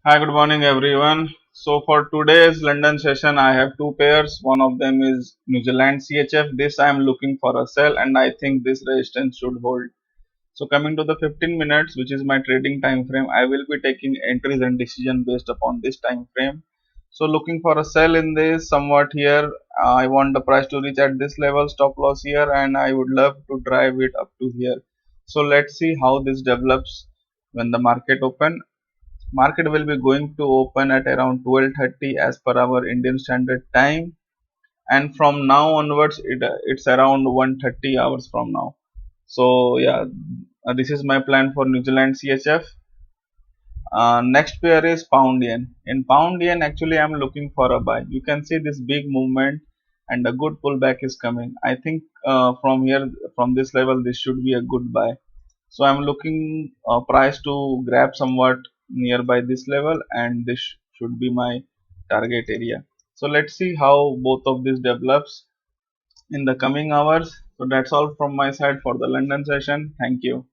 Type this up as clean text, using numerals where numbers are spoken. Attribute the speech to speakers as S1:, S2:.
S1: Hi, good morning everyone. So for today's London session, I have two pairs. One of them is New Zealand CHF. This I am looking for a sell and I think this resistance should hold. So coming to the 15 minutes, which is my trading time frame, I will be taking entries and decision based upon this time frame. So looking for a sell in this somewhat here. I want the price to reach at this level, stop loss here, and I would love to drive it up to here. So let's see how this develops when the market open. Market will be going to open at around 12:30 as per our Indian Standard Time, and from now onwards it's around 1:30 hours from now. So yeah, this is my plan for New Zealand CHF. Next pair is pound yen. In pound yen, actually I'm looking for a buy. You can see this big movement and a good pullback is coming. I think from here, from this level, this should be a good buy. So I'm looking price to grab somewhat nearby this level, and this should be my target area. So let's see how both of these develops in the coming hours. So that's all from my side for the London session. Thank you.